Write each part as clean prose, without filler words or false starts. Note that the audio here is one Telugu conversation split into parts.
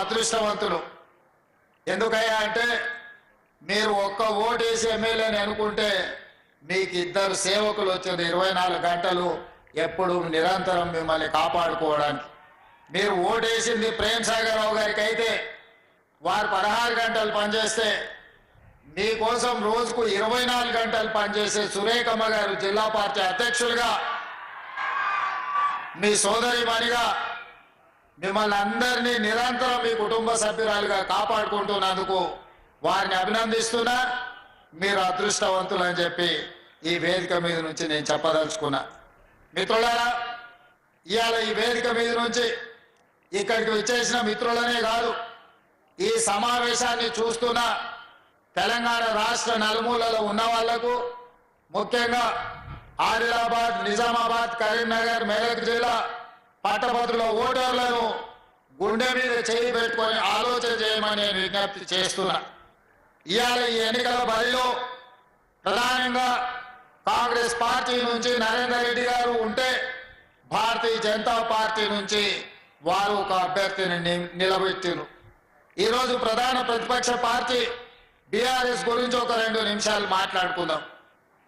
అదృష్టవంతులు. ఎందుకయ్యా అంటే మీరు ఒక్క ఓటేసి ఎమ్మెల్యేని అనుకుంటే మీకు ఇద్దరు సేవకులు వచ్చారు 24 గంటలు ఎప్పుడు నిరంతరం మిమ్మల్ని కాపాడుకోవడానికి. మీరు ఓటేసింది ప్రేమ్ సాగర్ రావు గారికి అయితే వారు 16 గంటలు పనిచేస్తే మీకోసం రోజుకు 24 గంటలు పనిచేసే సురేఖమ్మ గారు జిల్లా పార్టీ అధ్యక్షులుగా మీ సోదరి మణిగా మిమ్మల్ని అందరినీ నిరంతరం మీ కుటుంబ సభ్యురాలుగా కాపాడుకుంటున్నందుకు వారిని అభినందిస్తున్నా. మీరు అదృష్టవంతులు అని చెప్పి ఈ వేదిక మీద నుంచి నేను చెప్పదలుచుకున్నా. మిత్రులారా, ఇవాళ ఈ వేదిక మీద నుంచి ఇక్కడికి వచ్చేసిన మిత్రులనే కాదు, ఈ సమావేశాన్ని చూస్తున్న తెలంగాణ రాష్ట్ర నలుమూలలో ఉన్న వాళ్లకు, ముఖ్యంగా ఆదిలాబాద్, నిజామాబాద్, కరీంనగర్, మెదక్ జిల్లా పట్టభద్రుల ఓటర్లను గుండె మీద చేయి పెట్టుకొని ఆలోచన చేయమని నేను విజ్ఞప్తి చేస్తున్నా. ఇవాళ ఈ ఎన్నికల బరిలో ప్రధానంగా కాంగ్రెస్ పార్టీ నుంచి నరేందర్ రెడ్డి గారు ఉంటే భారతీయ జనతా పార్టీ నుంచి వారు ఒక అభ్యర్థిని నిలబెట్టారు. ఈరోజు ప్రధాన ప్రతిపక్ష పార్టీ బీఆర్ఎస్ గురించి ఒక 2 నిమిషాలు మాట్లాడుకుందాం.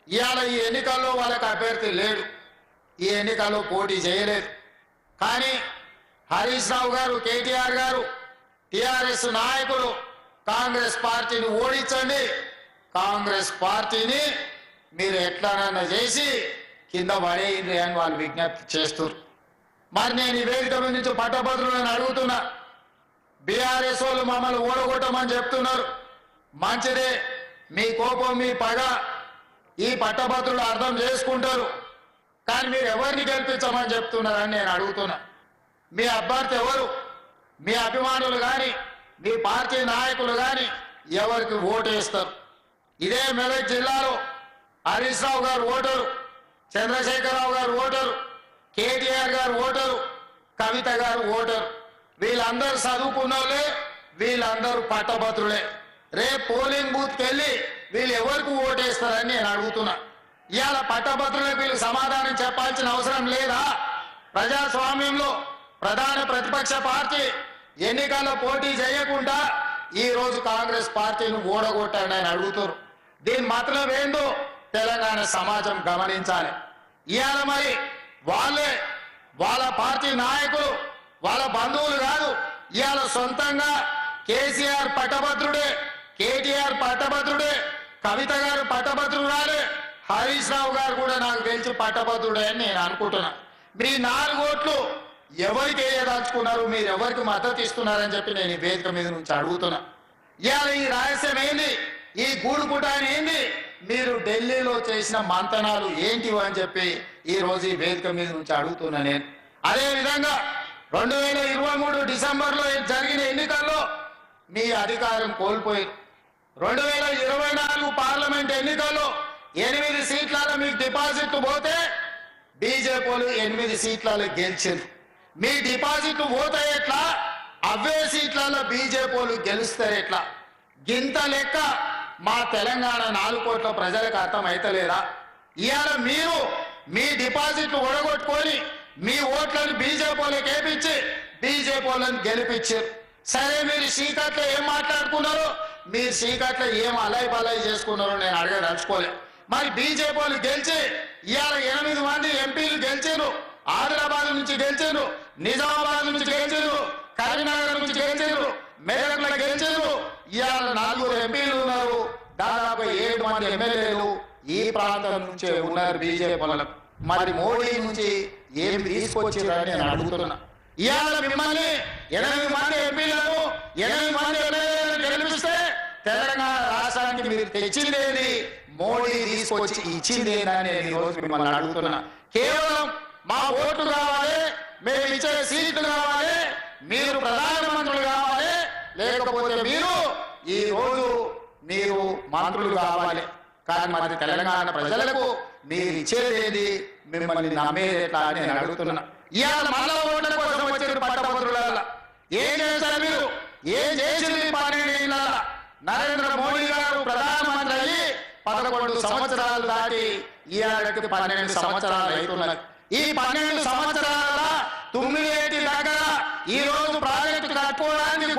ఇవాళ ఈ ఎన్నికల్లో వాళ్ళకి అభ్యర్థి లేడు, ఈ ఎన్నికల్లో పోటీ చేయలేదు. కానీ హరీష్ రావు గారు, కేటీఆర్ గారు, టిఆర్ఎస్ నాయకులు కాంగ్రెస్ పార్టీని ఓడించండి, కాంగ్రెస్ పార్టీని మీరు ఎట్లానన్నా చేసి కింద పడేయండి అని వాళ్ళు విజ్ఞప్తి చేస్తారు. మరి నేను ఈ వేదిక నుంచి పట్టభద్రులను అడుగుతున్నా, బీఆర్ఎస్ వాళ్ళు మమ్మల్ని ఓడగొట్టమని చెప్తున్నారు. మంచిదే, మీ కోపం మీ పగ ఈ పట్టభద్రులు అర్థం చేసుకుంటారు. కానీ మీరు ఎవరిని గెలిపించమని చెప్తున్నారని నేను అడుగుతున్నా. మీ అభ్యర్థి ఎవరు? మీ అభిమానులు కానీ మీ పార్టీ నాయకులు కానీ ఎవరికి ఓటేస్తారు? ఇదే మెదక్ జిల్లాలో హరీష్ రావు గారు ఓటరు, చంద్రశేఖరరావు గారు ఓటరు, కేటీఆర్ గారు ఓటరు, కవిత గారు ఓటరు. వీళ్ళందరూ చదువుకున్నోళ్ళే, వీళ్ళందరూ పట్టభద్రులే. రేపు పోలింగ్ బూత్కి వెళ్ళి వీళ్ళు ఎవరికి ఓటేస్తారని నేను అడుగుతున్నా. ఇవాళ పట్టభద్రులకు వీళ్ళు సమాధానం చెప్పాల్సిన అవసరం లేదా? ప్రజాస్వామ్యంలో ప్రధాన ప్రతిపక్ష పార్టీ ఎన్నికల్లో పోటీ చేయకుండా ఈ రోజు కాంగ్రెస్ పార్టీని ఓడగొట్టాలని ఆయన అడుగుతారు. దీని మాత్రం ఏందో తెలంగాణ సమాజం గమనించాలి. ఇవాళ మరి వాళ్ళే, వాళ్ళ పార్టీ నాయకులు, వాళ్ళ బంధువులు కాదు, ఇవాళ సొంతంగా కేసీఆర్ పట్టభద్రుడే, కేటీఆర్ పట్టభద్రుడే, కవిత గారు పట్టభద్రురాలే, హరీష్ రావు గారు కూడా నాకు తెలిసి పట్టభద్రుడే అని నేను అనుకుంటున్నా. మీ 4 ఓట్లు ఎవరికి వేయదలుచుకున్నారు, మీరు ఎవరికి మద్దతు ఇస్తున్నారని చెప్పి నేను ఈ వేదిక మీద నుంచి అడుగుతున్నా. ఇవాళ ఈ రహస్యం ఏంది, ఈ గూడుపుటాన్ని ఏంది, మీరు ఢిల్లీలో చేసిన మంతనాలు ఏంటివి అని చెప్పి ఈ రోజు ఈ వేదిక మీద నుంచి అడుగుతున్నా నేను. అదేవిధంగా 2023 డిసెంబర్లో జరిగిన ఎన్నికల్లో మీ అధికారం కోల్పోయి 2024 పార్లమెంట్ ఎన్నికల్లో 8 సీట్లలో మీకు డిపాజిట్లు పోతే బీజేపీలు 8 సీట్లలో గెలిచారు. మీ డిపాజిట్లు పోతే ఎట్లా, అవే సీట్లలో బీజేపీలు గెలుస్తారు ఎట్లా? గింత లెక్క మా తెలంగాణ 4 కోట్ల ప్రజలకు అర్థం అయితలేదా? ఇవాళ మీరు మీ డిపాజిట్లు ఒడగొట్టుకొని మీ ఓట్లను బీజేపీలకు వేపించి బీజేపీలను గెలిపించారు. సరే, మీరు చీకట్లో ఏం మాట్లాడుకున్నారో, మీరు చీకట్లో ఏం అలై బలై చేసుకున్నారో నేను అడగదలుచుకోలే. మరి బీజేపీలు గెలిచి ఇవాళ 8 మంది ఎంపీలు గెలిచారు. ఆదిలాబాద్ నుంచి గెలిచారు, నిజామాబాద్ నుంచి గెలిచారు, కరీంనగర్ నుంచి గెలిచారు, మెదక్లో గెలిచారు. ఇవాళ 4 ఎంపీలు ఉన్నారు, దాదాపు 7 మంది ఎమ్మెల్యేలు ఈ ప్రాంతం నుంచే ఉన్నారు బీజేపీలకు. మరి మోడీ నుంచి ఏం తీసుకొచ్చారని నేను అడుగుతున్నా. ఇవాళ మిమ్మల్ని 8 మంది ఎంపీలను 8 మంది ఎమ్మెల్యేలను గెలిపిస్తే తెలంగాణ రాష్ట్రానికి మీరు తెచ్చిందేది, మోడీ తీసుకొచ్చి ఇచ్చిందేనని నేను ఈరోజు మిమ్మల్ని అడుగుతున్నా. కేవలం మా ఓటు కావాలి, మేము ఇచ్చే సీట్లు కావాలి, మీరు ప్రధానమంత్రులు కావాలి, లేకపోతే మీరు ఈ రోజు మీరు మంత్రులు కావాలి. కానీ మరి తెలంగాణ ప్రజలకు మీరు ఇచ్చేదేది, మిమ్మల్ని నమ్మేది ఎట్లా అని నేను అడుగుతున్నా. ఇవాళ మళ్ళా ఓట్ల కోసం వచ్చారు పట్టభద్రుల. ఏం చేశారు మీరు? ఏం చేసింది 12 ఏళ్ళ? నరేంద్ర మోడీ గారు ప్రధానమంత్రి అయ్యి 11 సంవత్సరాలు దాటి ఇవాళకి 12 సంవత్సరాలు అవుతున్నది. ఈ 12 సంవత్సరాల 9 దగ్గర ఈ రోజు ప్రాజెక్టు కట్టుకోవడానికి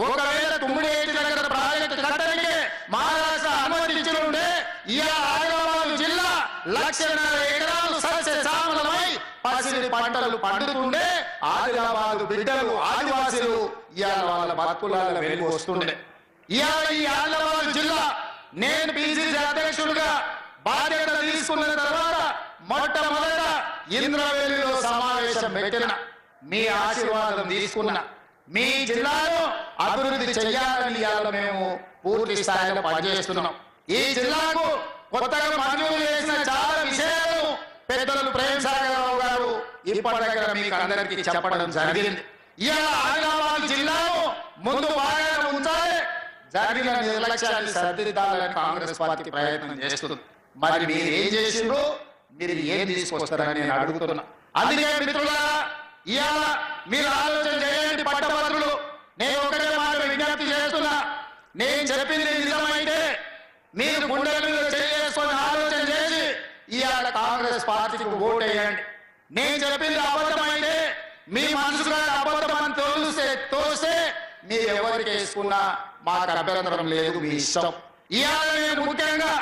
ఒకవేళ తుమ్మిడేటి దగ్గర ప్రాజెక్టు కట్టడానికి మహారాష్ట్ర అనుమతి ఇచ్చి ఉంటే ఇవాళ ఆదిలాబాద్ జిల్లా 1,50,000 ఎకరాలు సస్యశ్యామలమై పసిడి పంటలు పండుతుండే ఆదిలాబాద్ బిడ్డలు ఆదివాసీలు ఇవాళ వాళ్ళ బతుకులలో వెలుగు వస్తుండే. ఇవాళ ఈ ఆదిలాబాద్ జిల్లా నేను పిసిసి అధ్యక్షుడిగా బాధ్యత తీసుకున్న తర్వాత మొట్టమొదట ఇంద్రవెల్లిలో సమావేశం పెట్టిన మీ ఆశీర్వాదం తీసుకున్న మీ జిల్లాను అభివృద్ధి చేయాలని ఇవాళ మేము పూర్తి స్థాయిలో పనిచేస్తున్నాం. ఈ జిల్లాకు కొత్తగా మంజూరు చేసిన చాలా విషయాలు పెద్దలు ప్రేమ్ సాగర్ రావు గారు ఇప్పటిదాకా మీకు అందరికీ చెప్పడం జరిగింది. ఇవాళ ఆదిలాబాద్ జిల్లాను ముందు బాగా ఉంచాలి, జరిగిన నిర్లక్ష్యాన్ని సరిదిద్దాలని కాంగ్రెస్ పార్టీ ప్రయత్నం చేస్తుంది. మరి మీరు ఏం చేసిండ్రు, మీరు ఏం తీసుకొస్తారని నేను అడుగుతున్నా. అందుకే మిత్రులారా ఇవాళ మీరు ఆలోచన చేయండి. పట్టభద్రులు నేను ఒకటే మాట విజ్ఞప్తి చేస్తున్నా, నేను చెప్పింది నిజమైతే మీరు గుండెల మీద చేసుకొని ఆలోచన చేసి ఇవాళ కాంగ్రెస్ పార్టీకి ఓటు వేయండి. నేను చెప్పింది అబద్ధమైతే మీ మనసులో అబద్ధం అని తోస్తే మీరు ఎవరికి వేసుకున్నా మాకు అభ్యంతరం లేదు, మీ ఇష్టం. ఇవాళ నేను ముఖ్యంగా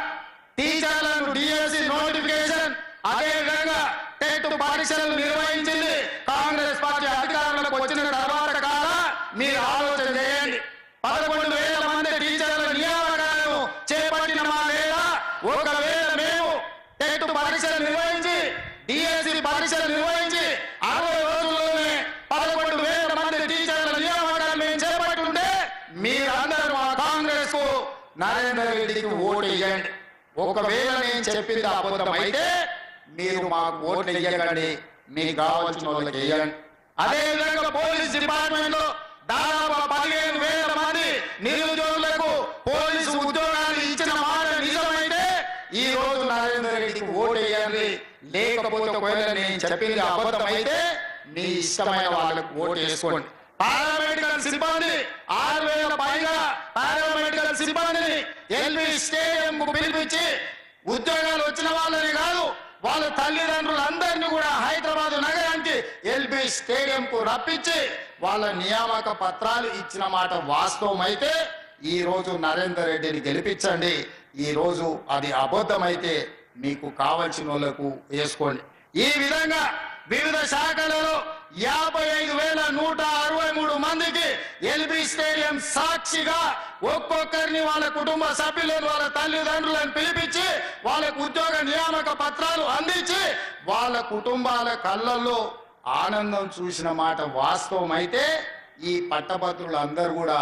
టీచర్లను డిఎస్సి నోటిఫికేషన్ అదేవిధంగా టెట్ పరీక్షలు నిర్వహించింది కాంగ్రెస్ పార్టీ అధికారంలోకి వచ్చిన తర్వాత కాదా మీరు ఆలోచన చేయండి. 11,000 మంది టీచర్ల నియామకాలను చేపట్టిన మా వేళ ఒకవేళ మేము టెట్ పరీక్షలు నిర్వహించి డిఎస్సి పరీక్షలు నిర్వహించి 60 రోజుల్లోనే 11,000 మంది టీచర్ల నియామకాలు మేము చేపట్టుంటే మీరందరూ మా కాంగ్రెస్ కు నరేంద్ర రెడ్డికి ఓటు వేయండి. ఒకవేళ నేను చెప్పింది అబద్ధం అయితే మీరు మాకు ఓట్లు వేయకండి, మీకు కావాల్సిన వాళ్ళకి వేయండి. అదేవిధంగా పోలీస్ డిపార్ట్మెంట్ లో దాదాపు 15,000 మంది నిరుద్యోగులకు పోలీసు ఉద్యోగాలు ఇచ్చిన మాట నిజమైతే ఈ రోజు నరేంద్ర రెడ్డికి ఓటు వేయండి. లేకపోతే ఒకవేళ నేను చెప్పింది అబద్ధం అయితే మీ ఇష్టమైన వాళ్ళకు ఓటు వేసుకోండి. పారామెడికల్ సిబ్బంది 6,000 పైగా పారామెడికల్ సిబ్బందిని ఎల్బీ స్టేడియం కు పిలిపించి ఉద్యోగాలు వచ్చిన వాళ్ళని కాదు వాళ్ళ తల్లిదండ్రులందరినీ కూడా హైదరాబాద్ నగరానికి ఎల్బీ స్టేడియం కు రప్పించి వాళ్ళ నియామక పత్రాలు ఇచ్చిన మాట వాస్తవం అయితే ఈ రోజు నరేందర్ రెడ్డిని గెలిపించండి. ఈ రోజు అది అబద్ధమైతే మీకు కావలసిన వాళ్ళకు వేసుకోండి. ఈ విధంగా వివిధ శాఖలలో 55,163 మందికి ఎల్బీ స్టేడియం సాక్షిగా ఒక్కొక్కరిని వాళ్ళ కుటుంబ సభ్యులను వాళ్ళ తల్లిదండ్రులను పిలిపించి వాళ్ళకు ఉద్యోగ నియామక పత్రాలు అందించి వాళ్ళ కుటుంబాల కళ్ళల్లో ఆనందం చూసిన మాట వాస్తవం అయితే ఈ పట్టభద్రులందరూ కూడా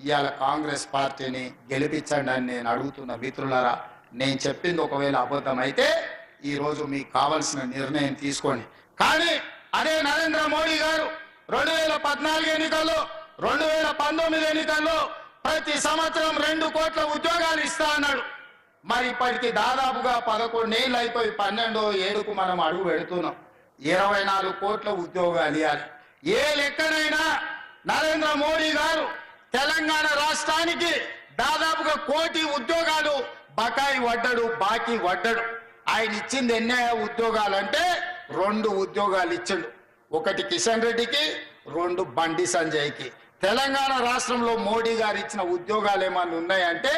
ఇవాళ కాంగ్రెస్ పార్టీని గెలిపించండి అని నేను అడుగుతున్న మిత్రులారా. నేను చెప్పింది ఒకవేళ అబద్ధం అయితే ఈ రోజు మీకు కావాల్సిన నిర్ణయం తీసుకోండి. కానీ అదే నరేంద్ర మోడీ గారు 2014 ఎన్నికల్లో 2019 ఎన్నికల్లో ప్రతి సంవత్సరం 2 కోట్ల ఉద్యోగాలు ఇస్తా అన్నాడు. మరి ఇప్పటికి దాదాపుగా 11 ఏళ్ళు అయిపోయి 12వ ఏడుకు మనం అడుగు పెడుతున్నాం. 24 కోట్ల ఉద్యోగాలు ఇవ్వాలి. ఏ లెక్కనైనా నరేంద్ర మోడీ గారు తెలంగాణ రాష్ట్రానికి దాదాపుగా 1 కోటి ఉద్యోగాలు బకాయి పడ్డాడు, బాకీ పడ్డాడు. ఆయన ఇచ్చింది ఎన్ని ఉద్యోగాలు అంటే 2 ఉద్యోగాలు ఇచ్చాడు. ఒకటి కిషన్ రెడ్డికి, 2 బండి సంజయ్కి. తెలంగాణ రాష్ట్రంలో మోడీ గారు ఇచ్చిన ఉద్యోగాలు ఏమన్నా ఉన్నాయంటే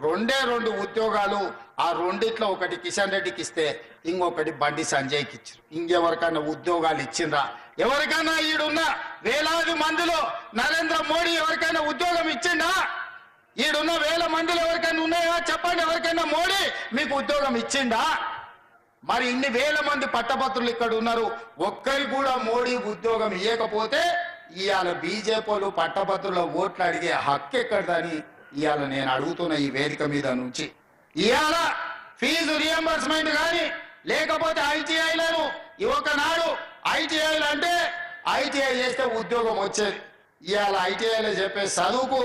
2 ఉద్యోగాలు. ఆ 2ట్లో ఒకటి కిషన్ రెడ్డికి ఇస్తే ఇంకొకటి బండి సంజయ్కి ఇచ్చారు. ఇంకెవరికైనా ఉద్యోగాలు ఇచ్చిండ్రా? ఎవరికైనా ఈడున్న వేలాది మందిలో నరేంద్ర మోడీ ఎవరికైనా ఉద్యోగం ఇచ్చిండా? ఈడున్న వేల మందిలో ఎవరికైనా ఉన్నాయా చెప్పండి. ఎవరికైనా మోడీ మీకు ఉద్యోగం ఇచ్చిండా? మరి ఇన్ని వేల మంది పట్టభద్రులు ఇక్కడ ఉన్నారు, ఒక్కరికి కూడా మోడీ ఉద్యోగం ఇవ్వకపోతే ఇవాళ బీజేపీలు పట్టభద్రుల ఓట్లు అడిగే హక్కు ఎక్కడదని ఇవాళ నేను అడుగుతున్న ఈ వేదిక మీద నుంచి. ఇవాళ ఫీజు రియంబర్స్మెంట్ కానీ లేకపోతే ఐటీఐలను ఒకనాడు ఐటీఐలు అంటే ఐటీఐ చేస్తే ఉద్యోగం వచ్చేది. ఇవాళ ఐటీఐలో చెప్పే చదువుకు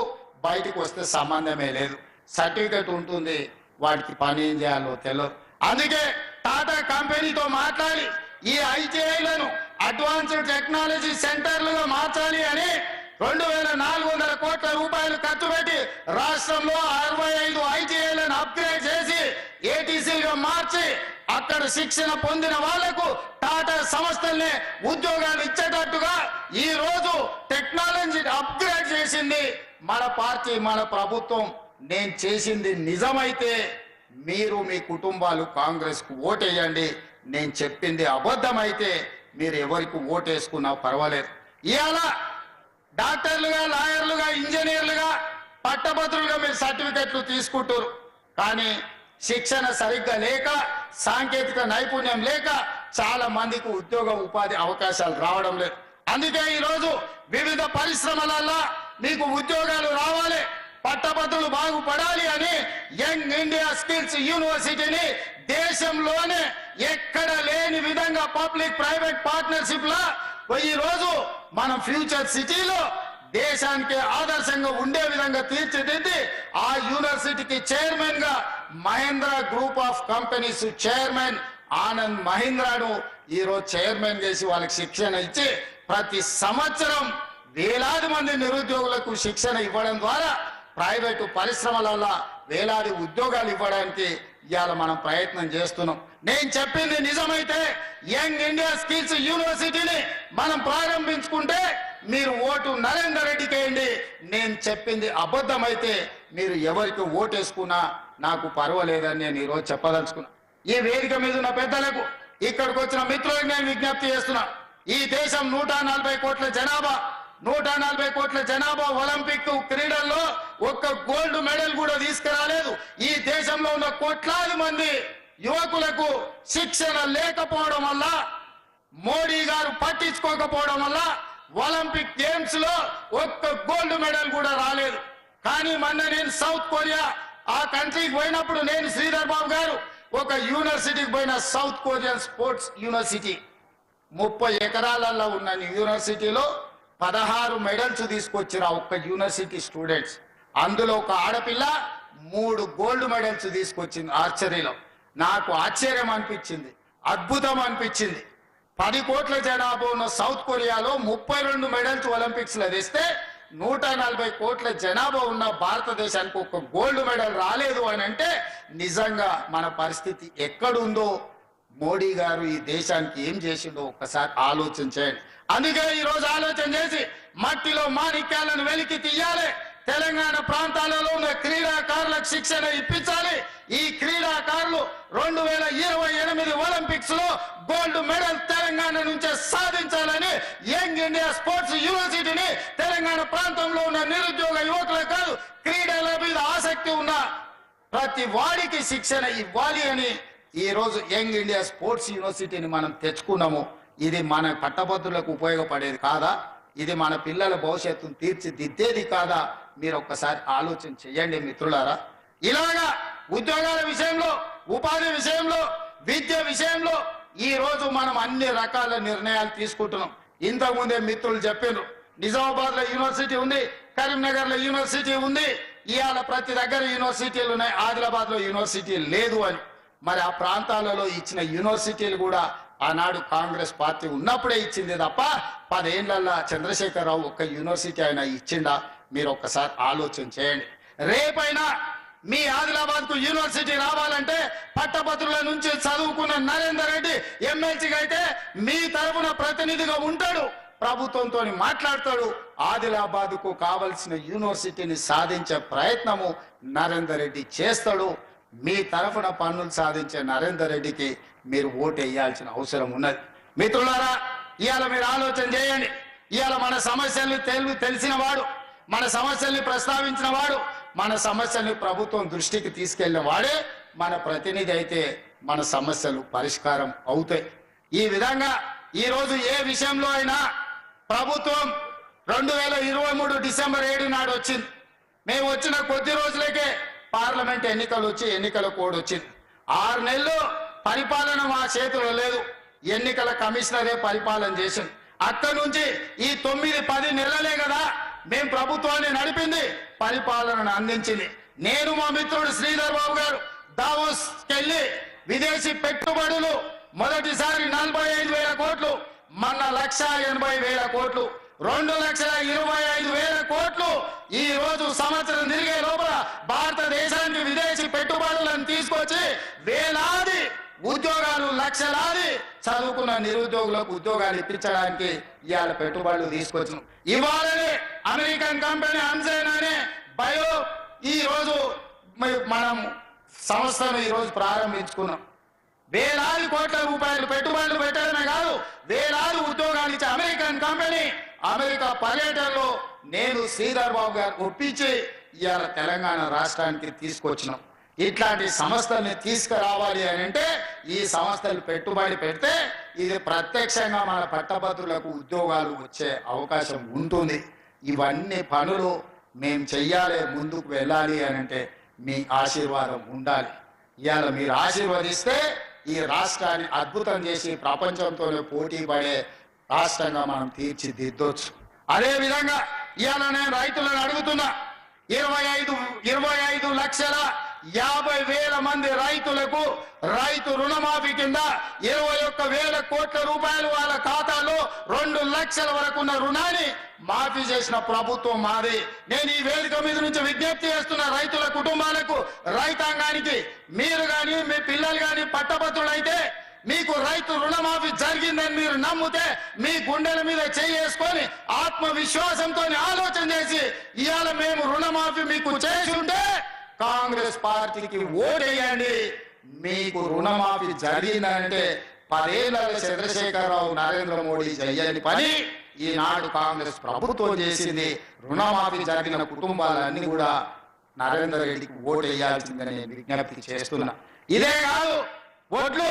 బయటికి వస్తే సంబంధమే లేదు. సర్టిఫికెట్ ఉంటుంది, వాటికి పని ఏం చేయాలో తెలియదు. అందుకే టాటా కంపెనీతో మాట్లాడి ఈ ఐటీఐలను అడ్వాన్స్డ్ టెక్నాలజీ సెంటర్లుగా మార్చాలి అని 2,400 కోట్ల రూపాయలు ఖర్చు పెట్టి రాష్ట్రంలో 65 ఐటీఐలను అప్గ్రేడ్ చేసి ఏటీసీలుగా మార్చి అక్కడ శిక్షణ పొందిన వాళ్లకు టాటా సంస్థలనే ఉద్యోగాలు ఇచ్చేటట్టుగా ఈ రోజు టెక్నాలజీ అప్గ్రేడ్ చేసింది మన పార్టీ మన ప్రభుత్వం నేను చేసింది నిజమైతే మీరు మీ కుటుంబాలు కాంగ్రెస్కు ఓటేయండి, నేను చెప్పింది అబద్ధమైతే మీరు ఎవరికి ఓటేసుకున్నా పర్వాలేదు. ఇవాళ డాక్టర్లుగా, లాయర్లుగా, ఇంజనీర్లుగా, పట్టభద్రులుగా మీరు సర్టిఫికెట్లు తీసుకుంటారు. కానీ శిక్షణ సరిగ్గా లేక, సాంకేతిక నైపుణ్యం లేక చాలా మందికి ఉద్యోగ ఉపాధి అవకాశాలు రావడం లేదు. అందుకే ఈరోజు వివిధ పరిశ్రమలలో మీకు ఉద్యోగాలు రావాలి, పట్టభద్రులు బాగుపడాలి అని యంగ్ ఇండియా స్కిల్స్ యూనివర్సిటీని దేశంలోనే ఎక్కడ లేని విధంగా పబ్లిక్ ప్రైవేట్ పార్ట్నర్షిప్ లా ఈ రోజు మనం ఫ్యూచర్ సిటీలో దేశానికి ఆదర్శంగా ఉండే విధంగా తీర్చిదిద్ది ఆ యూనివర్సిటీకి చైర్మన్ గా Mahindra group of companies chairman Anand మహీంద్రాను ఈ రోజు చైర్మన్ చేసి వాళ్ళకి శిక్షణ ఇచ్చి ప్రతి సంవత్సరం వేలాది మంది నిరుద్యోగులకు శిక్షణ ఇవ్వడం ద్వారా ప్రైవేటు పరిశ్రమలలో వేలాది ఉద్యోగాలు ఇవ్వడానికి ఇవాళ మనం ప్రయత్నం చేస్తున్నాం. నేను చెప్పింది నిజమైతే యంగ్ ఇండియా స్కిల్స్ యూనివర్సిటీని మనం ప్రారంభించుకుంటే మీరు ఓటు నరేందర్ రెడ్డికి వేయండి. నేను చెప్పింది అబద్ధమైతే మీరు ఎవరికి ఓటేసుకున్నా నాకు పర్వాలేదని నేను ఈరోజు చెప్పదలుచుకున్నా. ఈ వేదిక మీద ఉన్న పెద్దలకు, ఇక్కడికి వచ్చిన మిత్రులకు నేను విజ్ఞప్తి చేస్తున్నా. ఈ దేశం 140 కోట్ల జనాభా, 140 కోట్ల జనాభా ఒలింపిక్ క్రీడల్లో ఒక్క గోల్డ్ మెడల్ కూడా తీసుకురాలేదు. ఈ దేశంలో ఉన్న కోట్లాది మంది యువకులకు శిక్షణ లేకపోవడం వల్ల, మోడీ గారు పట్టించుకోకపోవడం వల్ల ఒలింపిక్ గేమ్స్ లో ఒక్క గోల్డ్ మెడల్ కూడా రాలేదు. కానీ మొన్న నేను సౌత్ కొరియా ఆ కంట్రీకి పోయినప్పుడు నేను శ్రీధర్ బాబు గారు ఒక యూనివర్సిటీకి పోయిన, సౌత్ కొరియన్ స్పోర్ట్స్ యూనివర్సిటీ 30 ఎకరాలలో ఉన్న యూనివర్సిటీలో 16 మెడల్స్ తీసుకొచ్చిన ఒక్క యూనివర్సిటీ స్టూడెంట్స్. అందులో ఒక ఆడపిల్ల 3 గోల్డ్ మెడల్స్ తీసుకొచ్చింది ఆర్చరీలో. నాకు ఆశ్చర్యం అనిపించింది, అద్భుతం అనిపించింది. 10 కోట్ల జనాభా ఉన్న సౌత్ కొరియాలో 32 మెడల్స్ ఒలింపిక్స్ లో తెస్తే 140 కోట్ల జనాభా ఉన్న భారతదేశానికి ఒక గోల్డ్ మెడల్ రాలేదు అని అంటే నిజంగా మన పరిస్థితి ఎక్కడుందో, మోడీ గారు ఈ దేశానికి ఏం చేసిండో ఒక్కసారి ఆలోచన చేయండి. అందుకే ఈ రోజు ఆలోచన చేసి మట్టిలో మాణిక్యాలను వెలికి తీయాలి. తెలంగాణ ప్రాంతాలలో ఉన్న క్రీడాకారులకు శిక్షణ ఇప్పించాలి. ఈ క్రీడాకారులు 2028 ఒలింపిక్స్ లో గోల్డ్ మెడల్ తెలంగాణ నుంచే సాధించాలని యంగ్ ఇండియా స్పోర్ట్స్ యూనివర్సిటీని తెలంగాణ ప్రాంతంలో ఉన్న నిరుద్యోగ యువకులకు కాదు, క్రీడల మీద ఆసక్తి ఉన్న ప్రతి వాడికి శిక్షణ ఇవ్వాలి అని ఈ రోజు యంగ్ ఇండియా స్పోర్ట్స్ యూనివర్సిటీని మనం తెచ్చుకున్నాము. ఇది మన పట్టభద్రులకు ఉపయోగపడేది కాదా? ఇది మన పిల్లల భవిష్యత్తును తీర్చిదిద్దేది కాదా? మీరు ఒక్కసారి ఆలోచన చేయండి మిత్రులారా. ఇలాగా ఉద్యోగాల విషయంలో, ఉపాధి విషయంలో, విద్య విషయంలో ఈ రోజు మనం అన్ని రకాల నిర్ణయాలు తీసుకుంటున్నాం. ఇంతకుముందే మిత్రులు చెప్పారు, నిజామాబాద్ లో యూనివర్సిటీ ఉంది, కరీంనగర్ లో యూనివర్సిటీ ఉంది, ఇవాళ ప్రతి దగ్గర యూనివర్సిటీలు ఉన్నాయి, ఆదిలాబాద్ లో యూనివర్సిటీ లేదు అని. మరి ఆ ప్రాంతాలలో ఇచ్చిన యూనివర్సిటీలు కూడా ఆనాడు కాంగ్రెస్ పార్టీ ఉన్నప్పుడే ఇచ్చింది తప్ప 10 ఏళ్లలో చంద్రశేఖరరావు ఒక్క యూనివర్సిటీ అయినా ఇచ్చిందా? మీరు ఒక్కసారి ఆలోచన చేయండి. రేపైనా మీ ఆదిలాబాద్ కు యూనివర్సిటీ రావాలంటే పట్టభద్రుల నుంచి చదువుకున్న నరేందర్ రెడ్డి ఎమ్మెల్సీగా అయితే మీ తరఫున ప్రతినిధిగా ఉంటాడు, ప్రభుత్వంతో మాట్లాడతాడు. ఆదిలాబాద్ కు కావలసిన యూనివర్సిటీని సాధించే ప్రయత్నము నరేందర్ రెడ్డి చేస్తాడు. మీ తరఫున పన్నులు సాధించే నరేందర్ రెడ్డికి మీరు ఓటు వేయాల్సిన అవసరం ఉన్నది. మిత్రులారా, ఇవాళ మీరు ఆలోచన చేయండి. ఇవాళ మన సమస్యల్ని తెలిసిన వాడు, మన సమస్యల్ని ప్రస్తావించిన వాడు, మన సమస్యల్ని ప్రభుత్వం దృష్టికి తీసుకెళ్లిన వాడే మన ప్రతినిధి అయితే మన సమస్యలు పరిష్కారం అవుతాయి. ఈ విధంగా ఈ రోజు ఏ విషయంలో అయినా ప్రభుత్వం 2023 డిసెంబర్ 7 నాడు వచ్చింది. మేము వచ్చిన కొద్ది రోజులకే పార్లమెంట్ ఎన్నికలు వచ్చి ఎన్నికల కోడ్ వచ్చింది. 6 నెలలు పరిపాలన మా చేతిలో లేదు, ఎన్నికల కమిషనరే పరిపాలన చేసింది. అక్కడి నుంచి ఈ 9-10 నెలలే కదా మేము ప్రభుత్వాన్ని నడిపింది, పరిపాలనను అందించింది. నేను మా మిత్రుడు శ్రీధర్ బాబు గారు దావోస్కి వెళ్ళి విదేశీ పెట్టుబడులు మొదటిసారి 45,000 కోట్లు, మొన్న 1,80,000 కోట్లు, 2,25,000 కోట్లు ఈ రోజు సంవత్సరం తిరిగే లోపల భారతదేశానికి విదేశీ పెట్టుబడులను తీసుకొచ్చి వేలాది ఉద్యోగాలు లక్షలాది చదువుకున్న నిరుద్యోగులకు ఉద్యోగాలు ఇప్పించడానికి ఇవాళ పెట్టుబడులు తీసుకొచ్చినాం. ఇవాళనే అమెరికన్ కంపెనీ అన్సైన్ అనే బయో ఈ రోజు మనం సంస్థను ఈ రోజు ప్రారంభించుకున్నాం. వేలాది కోట్ల రూపాయలు పెట్టుబడులు పెట్టడమే కాదు, వేలాది ఉద్యోగాలు ఇచ్చే అమెరికన్ కంపెనీ అమెరికా పర్యటనలో నేను శ్రీధర్ బాబు గారు ఒప్పించి ఇవాళ తెలంగాణ రాష్ట్రానికి తీసుకొచ్చినాం. ఇట్లాంటి సంస్థల్ని తీసుకురావాలి అని అంటే ఈ సంస్థలు పెట్టుబడి పెడితే ఇది ప్రత్యక్షంగా మన పట్టభద్రులకు ఉద్యోగాలు వచ్చే అవకాశం ఉంటుంది. ఇవన్నీ పనులు మేము చెయ్యాలి, ముందుకు వెళ్ళాలి అని అంటే మీ ఆశీర్వాదం ఉండాలి. ఇవాళ మీరు ఆశీర్వదిస్తే ఈ రాష్ట్రాన్ని అద్భుతం చేసి ప్రపంచంతోనే పోటీ పడే రాష్ట్రంగా మనం తీర్చిదిద్దొచ్చు. అదేవిధంగా ఇవాళ నేను రైతులను అడుగుతున్నా, 25,50,00,000 మంది రైతులకు రైతు రుణమాఫీ కింద 21,000 కోట్ల రూపాయలు వాళ్ళ ఖాతాలో 2 లక్షల వరకు ఉన్న రుణాన్ని మాఫీ చేసిన ప్రభుత్వం మాది. నేను ఈ వేదిక మీద నుంచి విజ్ఞప్తి చేస్తున్న రైతుల కుటుంబాలకు, రైతాంగానికి, మీరు కానీ మీ పిల్లలు కానీ పట్టభద్రులైతే మీకు రైతు రుణమాఫీ జరిగిందని మీరు నమ్మితే మీ గుండెల మీద చేసుకొని ఆత్మవిశ్వాసంతో ఆలోచన చేసి ఇవాళ మేము రుణమాఫీ మీకు చేసి ఉంటే కాంగ్రెస్ పార్టీకి ఓటేయండి. మీకు రుణమాఫీ జరిగిందంటే 10 ఏళ్ల చంద్రశేఖరరావు, నరేంద్ర మోడీ చెయ్యని పని ఈనాడు కాంగ్రెస్ ప్రభుత్వం చేసింది. రుణమాఫీ జరిగిన కుటుంబాలన్నీ కూడా నరేంద్ర రెడ్డికి ఓటేయాల్సిందని విజ్ఞప్తి చేస్తున్నా. ఇదే కాదు, ఓట్లు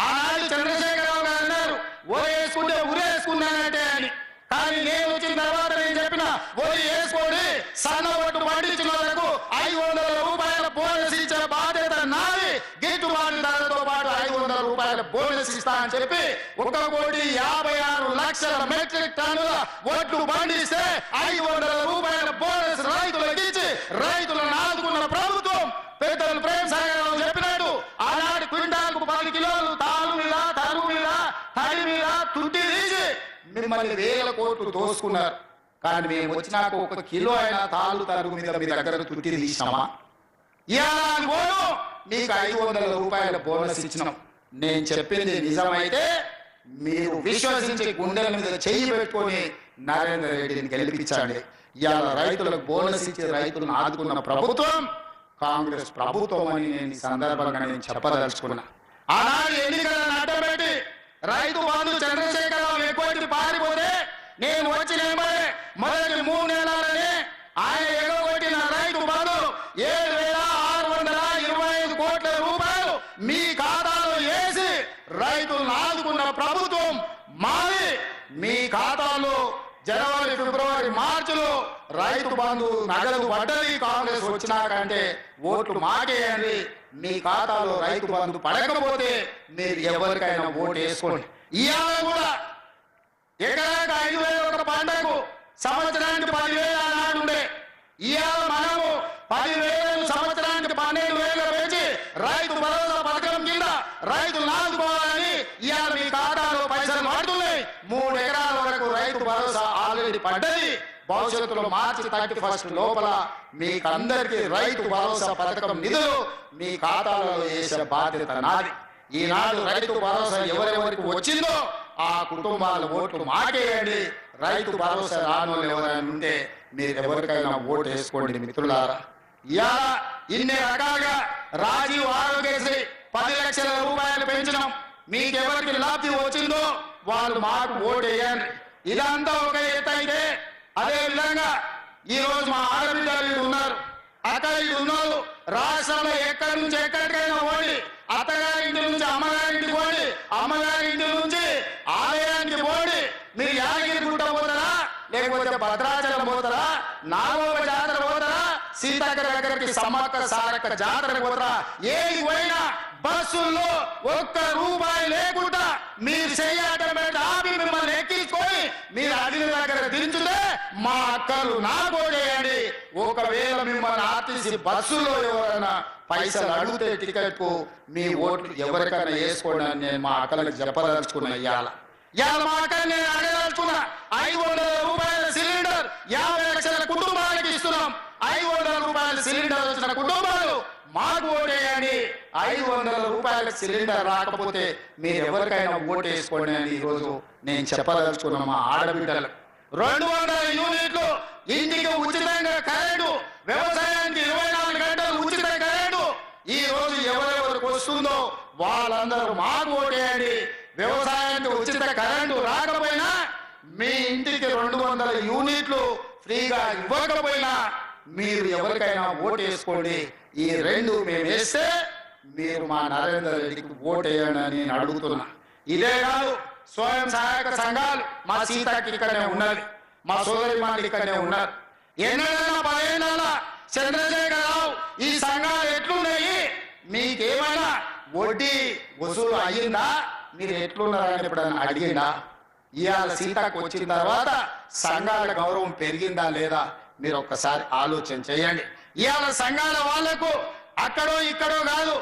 ఆనాడు చంద్రశేఖరరావు గారు అన్నారు ఓటు వేసుకుంటే ఉరేసుకున్నానంటే అని. కానీ నేను వచ్చిన తర్వాత నేను చెప్పిన ఓటు వేసుకోండి, సన్న ఓటు పండించిన వాళ్ళకు 500 రూపాయల బోనస్ ఇచ్చే బాధ్యత నాది. గిట్టుబాటు ధరతో పాటు 500 రూపాయల బోనస్ ఇస్తా అని చెప్పి 1,56,00,000 మెట్రిక్ టన్నుల ఓట్లు పండిస్తే 500 రూపాయల బోనస్ రైతులకు ఇచ్చి రైతులను ఆదుకున్న ప్రభుత్వం. పెద్దలు ప్రేమ్ సాగర్ రావు చెప్పినట్టు ఆనాడు క్వింటాల్కు 10 కిలోలు తాలు మీద, తరువు మీద, తడి మీద తుట్టి తీసి మిమ్మల్ని 1,000 కోట్లు దోసుకున్నారు. కానీ మేము వచ్చినాక 1 కిలో అయినా తాళ్ళు తరుగు మీద మీ దగ్గర తుట్టి తీసినామా? ఇవాళ మీకు 500 రూపాయల బోనస్ ఇచ్చినాం. నేను చెప్పింది నిజమైతే మీరు విశ్వసించి గుండెల మీద చెయ్యి పెట్టుకొని నరేంద్ర రెడ్డిని గెలిపించండి. ఇవాళ రైతులకు బోనస్ ఇచ్చి రైతులను ఆదుకున్న ప్రభుత్వం కాంగ్రెస్ ప్రభుత్వం అని నేను ఈ సందర్భంగా నేను చెప్పదలుచుకున్నా. ఆనాడు ఎన్నికలను అడ్డబెట్టి రైతు బంధు చంద్రశేఖరరావు ఎక్కువ పారిపోతే నేను వచ్చిన మొదటి 3 నెలలనే ఆయన ఎగగొట్టిన రైతు బంధు 7,625 కోట్ల రూపాయలు మీ ఖాతాలో వేసి రైతులను ఆదుకున్న ప్రభుత్వం మాది. మీ ఖాతాలో జనవరి, ఫిబ్రవరి, మార్చిలో రైతు బంధు నగదు పడ్డది. కాంగ్రెస్ వచ్చినాకంటే ఓట్లు మాకేయండి. మీ ఖాతాలో రైతు బంధు పడకపోతే మీరు ఎవరికైనా ఓటు వేసుకోండి. ఇవాళ కూడా ఎకరానికి 5,000 పంటకు సంవత్సరానికి 10,000 ఆనాడు ఉండే. ఇవాళ మనము 10,000 సంవత్సరానికి 12,000 పెంచి రైతు భరోసా పథకం కింద రైతులు ఆదుకోవాలని ఇవాళ మీ ఖాతాలో పైసలు పడుతున్నాయి. 3 ఎకరాల వరకు రైతు భరోసా ఆల్రెడీ పడ్డది. భవిష్యత్తులో మార్చి 31 లోపల మీకందరికీ రైతు భరోసా పథకం నిధులు మీ ఖాతాలో వేసే బాధ్యత నాది. ఈనాడు రైతు భరోసా ఎవరెవరికి వచ్చిందో ఆ కుటుంబాల ఓట్లు మాకేయండి. రైతు భరోసా రానోళ్ళు ఎవరైనా ఉంటే మీరు ఎవరికైనా ఓటు వేసుకోండి మిత్రులారా. ఇవాళ ఇన్ని రకాలుగా రాజీవ్ ఆరోగ్యశ్రీ 10 లక్షల రూపాయలు పెంచినాం. మీకెవరికి లబ్ధి వచ్చిందో వాళ్ళు మాకు ఓటు వేయండి. ఇదంతా ఒక ఎత్తు అయితే, అదే విధంగా ఈ రోజు మా ఆడబిడ్డలు ఉన్నారు, అక్కలు ఉన్నారు. రాష్ట్రంలో ఎక్కడి నుంచి ఎక్కడికైనా పోయి అత్తగారింటి నుంచి అమ్మగారింటికి పోయి, అమ్మగారింటి నుంచి ఆలయానికి పోయి మీరు యాదగిరి గుట్ట పోతారా, లేకపోతే భద్రాచలం పోతారా, నాగోబ జాతర పోతారా, సీతక్క దగ్గరికి సమ్మక్క సారక్క జాతరకు పోతారా, ఏది పోయినా బస్సుల్లో 1 రూపాయి లేకుండా మీరు చెయ్యాటమేట ఆపి మిమ్మల్ని ఎక్కించుకొని మీరు అడిగిన దగ్గర దించుతే మా అక్కలు నాకు ఓటేయండి. ఒకవేళ మిమ్మల్ని ఆర్టీసీ బస్సులో ఎవరైనా పైసలు అడిగితే టికెట్ కు మీ ఓట్లు ఎవరికైనా వేసుకోండి అని నేను మా అక్కలకు చెప్పదలుచుకున్నా. ఇవాళ మా అక్కలు నేను అడగదలుచుకున్నా. 500 రూపాయల సిలిండర్ 50 లక్షల కుటుంబాలకు ఇస్తున్నాం. 500 రూపాయల సిలిండర్ వచ్చిన కుటుంబాలు మాకు ఓటేయండి. 500 రూపాయలకు సిలిండర్ రాకపోతే మీరు ఎవరికైనా ఓటు వేసుకోండి అని ఈరోజు నేను చెప్పదలుచుకున్న మా ఆడబిడ్డలు. 200 యూనిట్లు ఇంటికి ఉచితంగా కరెంటు, వ్యవసాయానికి 24 గంటలు ఉచిత కరెంటు ఈ రోజు ఎవరెవరికి వస్తుందో వాళ్ళందరూ మాకు ఓటేయండి. వ్యవసాయానికి ఉచిత కరెంటు రాకపోయినా మీ ఇంటికి 200 యూనిట్లు ఫ్రీగా ఇవ్వకపోయినా మీరు ఎవరికైనా ఓటు వేసుకోండి. ఈ రెండు మేము వేస్తే మీరు మా నరేందర్ రెడ్డికి ఓటు వేయండి అని నేను అడుగుతున్నా. ఇదే కాదు, స్వయం సహాయక సంఘాలు మా సీతకి ఇక్కడనే ఉన్నది, మా సోదరి మాటలు ఇక్కడనే ఉన్నారు. ఎన్నడైనా 10 ఏళ్ళ చంద్రశేఖరరావు ఈ సంఘాలు ఎట్లున్నాయి, మీకేమైనా వడ్డీ వసూలు అయ్యిందా, మీరు ఎట్లున్నారని ఎప్పుడైనా అడిగిందా? ఇవాళ సీతకు వచ్చిన తర్వాత సంఘాల గౌరవం పెరిగిందా లేదా మీరు ఒక్కసారి ఆలోచన చేయండి. ఇవాళ సంఘాల వాళ్లకు అక్కడో ఇక్కడో కాదు,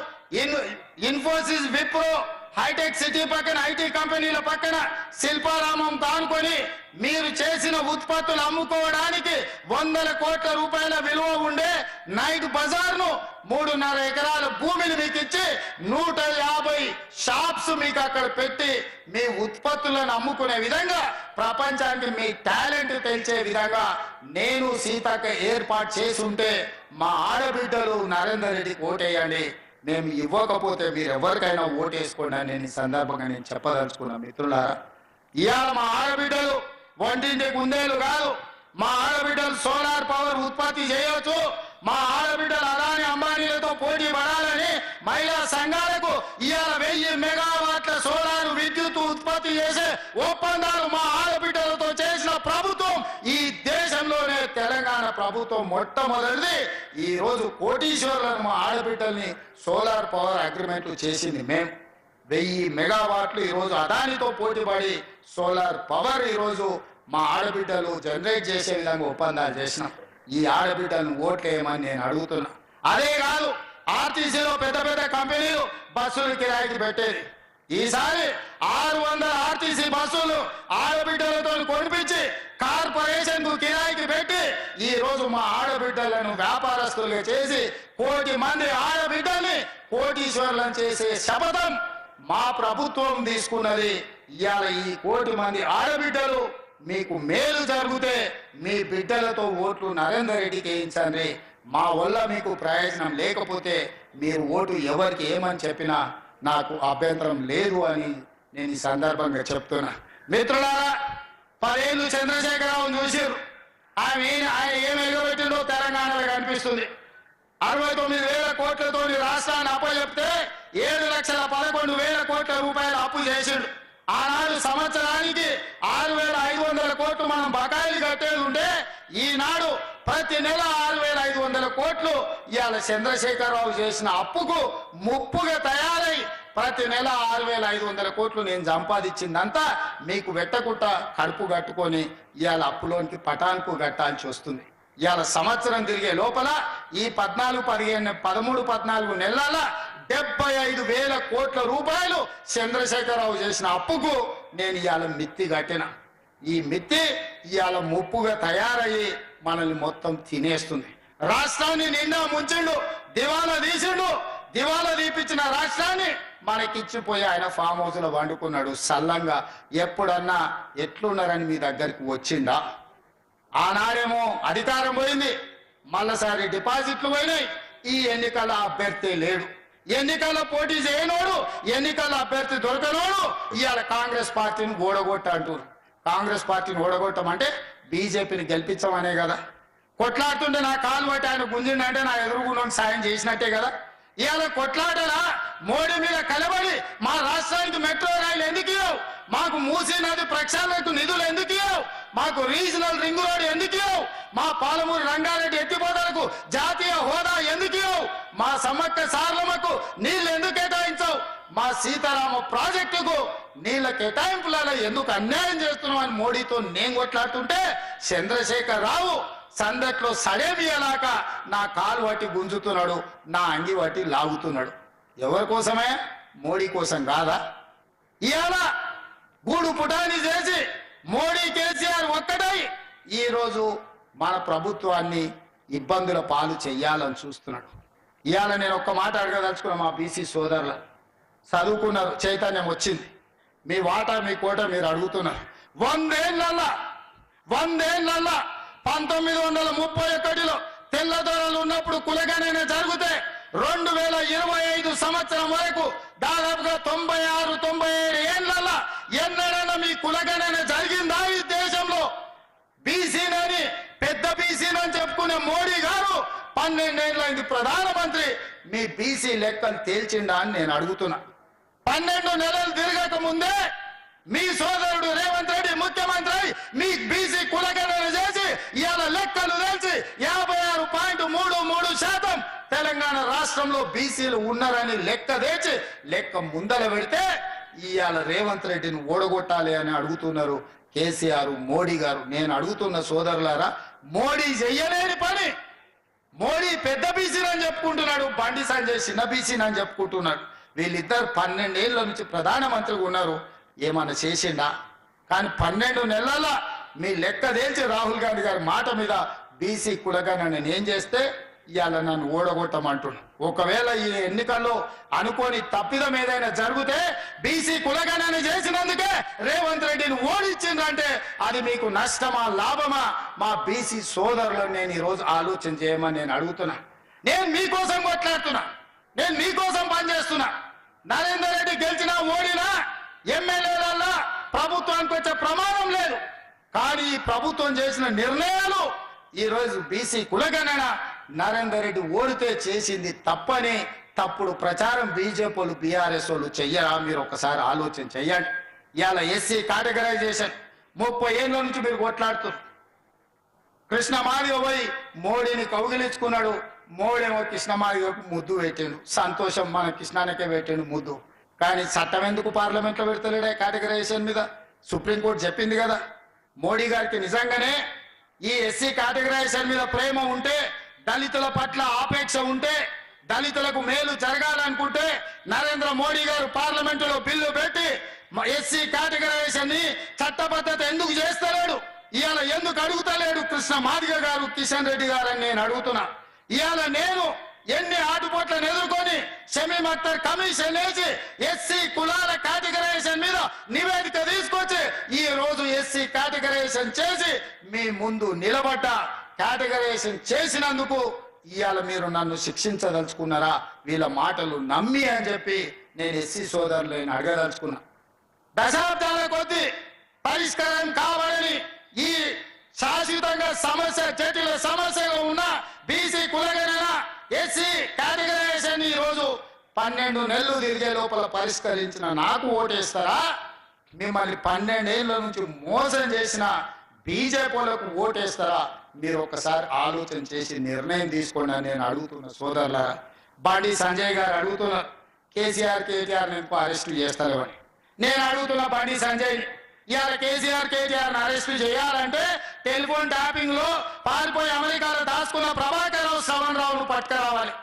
ఇన్ఫోసిస్, విప్రో, హైటెక్ సిటీ పక్కన ఐటీ కంపెనీల పక్కన శిల్పారామం కానుకొని మీరు చేసిన ఉత్పత్తులు అమ్ముకోవడానికి 100 కోట్ల రూపాయల విలువ ఉండే నైట్ బజార్ను 3.5 ఎకరాల భూమిని మీకు ఇచ్చి 150 షాప్స్ మీకు అక్కడ పెట్టి మీ ఉత్పత్తులను అమ్ముకునే విధంగా, ప్రపంచానికి మీ టాలెంట్ తెలిసే విధంగా నేను సీతక్క ఏర్పాటు చేసి ఉంటే మా ఆడబిడ్డలు నరేందర్ రెడ్డికి ఓటేయండి, మేము ఇవ్వకపోతే మీరు ఎవరికైనా ఓటేసుకోండి అని నేను ఈ సందర్భంగా నేను చెప్పదలుచుకున్నా. మిత్రులారా, ఇవాళ మా ఆడబిడ్డలు వంటింటి కుందేలు కాదు, మా ఆడబిడ్డలు సోలార్ పవర్ ఉత్పత్తి చేయవచ్చు, మా ఆడబిడ్డలు అదాని అంబానీలతో పోటీ పడాలని మహిళా సంఘాలకు ఇవాళ 1000 మెగావాట్ల సోలార్ విద్యుత్ ఉత్పత్తి చేసే ఒప్పందాలు మా ఆడబిడ్డలతో చేసిన ప్రభుత్వం ఈ దేశంలోనే తెలంగాణ ప్రభుత్వం మొట్టమొదటిది. ఈ రోజు కోటీశ్వరులను మా ఆడబిడ్డల్ని సోలార్ పవర్ అగ్రిమెంట్లు చేసింది మేము. 1000 మెగావాట్లు ఈరోజు అదానితో పోటీపడి సోలార్ పవర్ ఈరోజు మా ఆడబిడ్డలు జనరేట్ చేసే విధంగా ఒప్పందాలు చేసినాం. ఈ ఆడబిడ్డలను ఓట్లేయమని నేను అడుగుతున్నా. అదే కాదు, ఆర్టీసీలో పెద్ద పెద్ద కంపెనీలు బస్సులు కిరాయికి పెట్టేది. ఈసారి 600 ఆర్టీసీ బస్సులు ఆడబిడ్డలతో కొనిపించి కార్పొరేషన్ కు కిరాయికి పెట్టి ఈ రోజు మా ఆడబిడ్డలను వ్యాపారస్తులుగా చేసి 1 కోటి మంది ఆడబిడ్డల్ని కోటీశ్వరులను చేసే శపథం మా ప్రభుత్వం తీసుకున్నది. ఇవాళ ఈ 1 కోటి మంది ఆడబిడ్డలు మీకు మేలు జరిగితే మీ బిడ్డలతో ఓట్లు నరేందర్ రెడ్డికి వేయించండి. మా వల్ల మీకు ప్రయోజనం లేకపోతే మీరు ఓటు ఎవరికి ఏమని చెప్పినా నాకు అభ్యంతరం లేదు అని నేను ఈ సందర్భంగా చెప్తున్నా. మిత్రులారా, 10 ఏళ్ళు చంద్రశేఖరరావు చూసారు. ఆయన ఏం ఎగబెట్టిందో తెలంగాణలో కనిపిస్తుంది. 69,000 కోట్లతో రాష్ట్రాన్ని అప్పచెప్తే 7,11,000 కోట్ల రూపాయలు అప్పు చేసిండు. ఆనాడు సంవత్సరానికి 6,500 కోట్లు మనం బకాయిలు కట్టేది ఉంటే ఈనాడు ప్రతి నెల 6,500 కోట్లు ఇవాళ చంద్రశేఖరరావు చేసిన అప్పుకు ముప్పుగా తయారై ప్రతి నెల 6,500 కోట్లు నేను సంపాదించిందంతా మీకు వెట్టకుట్ట కడుపు కట్టుకొని ఇవాళ అప్పులోనికి పటాన్కు కట్టాల్సి వస్తుంది. ఇవాళ సంవత్సరం తిరిగే లోపల ఈ 13-14 నెలల 75,000 కోట్ల రూపాయలు చంద్రశేఖరరావు చేసిన అప్పుకు నేను ఇవాళ మిత్తి కట్టిన. ఈ మిత్తి ఇవాళ ముప్పుగా తయారయ్యి మనల్ని మొత్తం తినేస్తుంది. రాష్ట్రాన్ని నిండా ముంచిండు, దివాలా తీసిండు. దివాలా తీపించిన రాష్ట్రాన్ని మనకిచ్చిపోయి ఆయన ఫామ్ హౌస్ లో వండుకున్నాడు సల్లంగా. ఎప్పుడన్నా ఎట్లున్నారని మీ దగ్గరికి వచ్చిందా? ఆనాడేమో అధికారం పోయింది, మళ్ళసారి డిపాజిట్లు పోయినాయి. ఈ ఎన్నికల అభ్యర్థి లేడు, ఎన్నికల్లో పోటీ చేయనోడు, ఎన్నికల అభ్యర్థి దొరకనోడు ఇవాళ కాంగ్రెస్ పార్టీని ఓడగొట్ట అంటారు. కాంగ్రెస్ పార్టీని ఓడగొట్టమంటే బీజేపీని గెలిపించమనే కదా. కొట్లాడుతుంటే నా కాలు పట్టి ఆయన గుంజిండంటే నా ఎదురుగున్న సాయం చేసినట్టే కదా. ఇవాళ కొట్లాటలా మోడీ మీద కలబడి మా రాష్ట్రానికి మెట్రో రైలు ఎందుకు ఇవ్వవు, మాకు మూసీ నది ప్రక్షాళనకు నిధులు ఎందుకు ఇవ్వవు, మాకు రీజనల్ రింగ్ రోడ్ ఎందుకు ఇవ్వవు, మా పాలమూరు రంగారెడ్డి ఎత్తిపోతలకు జాతీయ హోదా ఎందుకు ఇవ్వవు, మా సమ్మక్క సారలమ్మకు నీళ్లు ఎందుకు కేటాయించవు, మా సీతారామ ప్రాజెక్టుకు నీళ్ల కేటాయింపులలో ఎందుకు అన్యాయం చేస్తున్నావు అని మోడీతో నేను కొట్లాడుతుంటే చంద్రశేఖర్ రావు సందట్లో సడేమియలాక నా కాలు పట్టి గుంజుతున్నాడు, నా అంగి పట్టి లాగుతున్నాడు. ఎవరి కోసమే? మోడీ కోసం కాదా? ఇవాళ గూడు పుటాని చేసి మోడీ కేసీఆర్ ఒక్కటై ఈరోజు మన ప్రభుత్వాన్ని ఇబ్బందుల పాలు చెయ్యాలని చూస్తున్నాడు. ఇవాళ నేను ఒక్క మాట అడగదలుచుకున్నా, మా బీసీ సోదరుల చదువుకున్నారు, చైతన్యం వచ్చింది, మీ వాటా మీ కోట మీరు అడుగుతున్నారు. 100 ఏళ్ళ 1931లో తెల్లదొరలు ఉన్నప్పుడు కులగణన జరిగితే 2025 సంవత్సరం వరకు దాదాపుగా 96-97 ఏళ్ళ ఎన్నడైనా మీ కులగణన జరిగిందా ఈ దేశంలో? బీసీనని పెద్ద బీసీనని చెప్పుకునే మోడీ గారు 12 ఏళ్ళైంది ప్రధానమంత్రి, మీ బీసీ లెక్కలు తేల్చిండా అని నేను అడుగుతున్నా. 12 నెలలు తిరగక ముందే మీ సోదరుడు రేవంత్ రెడ్డి ముఖ్యమంత్రి మీ బీసీ కులగణన చేసి ఇవాళ లెక్కలు తెలిసి 56.33% తెలంగాణ రాష్ట్రంలో బీసీలు ఉన్నారని లెక్క తెచ్చి లెక్క ముందర పెడితే ఇవాళ రేవంత్ రెడ్డిని ఓడగొట్టాలి అని అడుగుతున్నారు కేసీఆర్ మోడీ గారు. నేను అడుగుతున్న సోదరులారా, మోడీ చెయ్యలేని పని, మోడీ పెద్ద బీసీనని చెప్పుకుంటున్నాడు, బండి సంజయ్ చిన్న బీసీనని చెప్పుకుంటున్నాడు. వీళ్ళిద్దరు 12 ఏళ్ళ నుంచి ప్రధానమంత్రిగా ఉన్నారు, ఏమన్నా చేసిండా? కానీ 12 నెలల మీ లెక్క తేల్చి రాహుల్ గాంధీ గారి మాట మీద బీసీ కులగణన నేను చేస్తే ఇవాళ నన్ను ఓడగొట్టమంటున్నా. ఒకవేళ ఈ ఎన్నికల్లో అనుకోని తప్పిదం ఏదైనా జరిగితే బీసీ కులగణన చేసినందుకే రేవంత్ రెడ్డిని ఓడించిందంటే అది మీకు నష్టమా లాభమా? మా బీసీ సోదరులను నేను ఈరోజు ఆలోచన చేయమని నేను అడుగుతున్నా. నేను మీకోసం కొట్లాడుతున్నా, నేను మీకోసం పనిచేస్తున్నా. నరేందర్ రెడ్డి గెలిచినా ఓడినా ఎమ్మెల్యేల ప్రభుత్వానికి వచ్చే ప్రమాదం లేదు. కానీ ఈ ప్రభుత్వం చేసిన నిర్ణయాలు ఈరోజు బీసీ కులగణన నరేందర్ రెడ్డి ఓడితే చేసింది తప్పని తప్పుడు ప్రచారం బీజేపీ వాళ్ళు బీఆర్ఎస్ వాళ్ళు చెయ్యరా? మీరు ఒకసారి ఆలోచన చెయ్యండి. ఇవాళ ఎస్సీ కేటగరైజేషన్ 30 ఏళ్ళ నుంచి మీరు కొట్లాడుతున్నారు. కృష్ణ మాదిగ పోయి మోడీని కౌగిలించుకున్నాడు, మోడేమో కృష్ణ మాదిగకు ముద్దు పెట్టిండు, సంతోషం, మన కృష్ణానికే పెట్టిండు ముద్దు. కానీ చట్టం ఎందుకు పార్లమెంట్లో పెడతలేడే కేటగరైజేషన్ మీద? సుప్రీంకోర్టు చెప్పింది కదా. మోడీ గారికి నిజంగానే ఈ ఎస్సీ కేటగరైజేషన్ మీద ప్రేమ ఉంటే, దళితుల పట్ల ఆపేక్ష ఉంటే, దళితులకు మేలు జరగాలనుకుంటే నరేంద్ర మోడీ గారు పార్లమెంటులో బిల్లు పెట్టి ఎస్సీ కేటగరైజేషన్ ని చట్టబద్ధత ఎందుకు చేస్తలేడు? ఇవాళ ఎందుకు అడుగుతలేడు కృష్ణ మాదిగ గారు, కిషన్ రెడ్డి గారు అని నేను అడుగుతున్నా. ఇవాళ నేను ఎన్ని ఆటుపోట్లను ఎదుర్కొని షమీమ్ అఖ్తర్ కమిషన్ వేసి ఎస్సీ కులాల కేటగరైజేషన్ మీద నివేదిక తీసుకొచ్చి ఈ రోజు ఎస్సీ కేటగరైజేషన్ చేసి మీ ముందు నిలబడ్డ. కేటగరైజేషన్ చేసినందుకు ఇవాళ మీరు నన్ను శిక్షించదలుచుకున్నారా? వీళ్ళ మాటలు నమ్మి అని చెప్పి నేను ఎస్సీ సోదరులను అడగదలుచుకున్నా. దశాబ్దాల కొద్దీ పరిష్కారం కావాలని ఈ శాశ్వతంగా సమస్య, జటిల సమస్యగా ఉన్న బీసీ కులగణన ఎస్సీ కేటగరైజేషన్ ఈ రోజు 12 నెలలు తిరిగే లోపల పరిష్కరించిన నాకు ఓటేస్తారా? మిమ్మల్ని 12 ఏళ్ళ నుంచి మోసం చేసిన బీజేపీలకు ఓటేస్తారా? మీరు ఒకసారి ఆలోచన చేసి నిర్ణయం తీసుకోండి అని నేను అడుగుతున్న సోదరులారా. బండి సంజయ్ గారు అడుగుతున్నారు కేసీఆర్ కేటీఆర్ ఎందుకు అరెస్టు చేస్తారేమని. నేను అడుగుతున్నా బండి సంజయ్, ఇవాళ కేసీఆర్ కేటీఆర్ అరెస్టు చేయాలంటే టెలిఫోన్ ట్యాపింగ్ లో పారిపోయి అమెరికాలో దాచుకున్న ప్రభాకర్ రావు, శ్రవణ్ రావును పట్టుకురావాలి.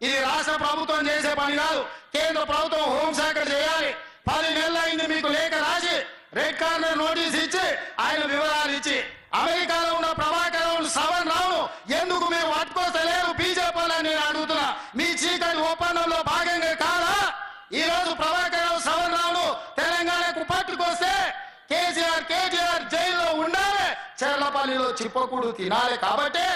ఇది రాష్ట్ర ప్రభుత్వం చేసే పని కాదు, కేంద్ర ప్రభుత్వం హోంశాఖ చేయాలి. 10 నెలలు అయింది మీకు లేఖ రాసి, రెడ్ కార్నర్ నోటీస్ ఇచ్చి, ఆయన వివరాలు ఇచ్చి, అమెరికాలో ఉన్న ప్రభాకర్ రావు, శ్రవణ్ రావును ఎందుకు మీరు పట్టుకోలేరు బీజేపీ అని నేను అడుగుతున్నా. మీ చీకటి ఒప్పందంలో భాగంగా కాదా ఈ రోజు ప్రభాకర్ రావు, శ్రవణ్ రావును తెలంగాణకు పట్టుకొస్తే కేసీఆర్ కేటీఆర్ జైల్లో ఉండాలి, చెర్లపల్లిలో చిప్పకూడు తినాలి. కాబట్టి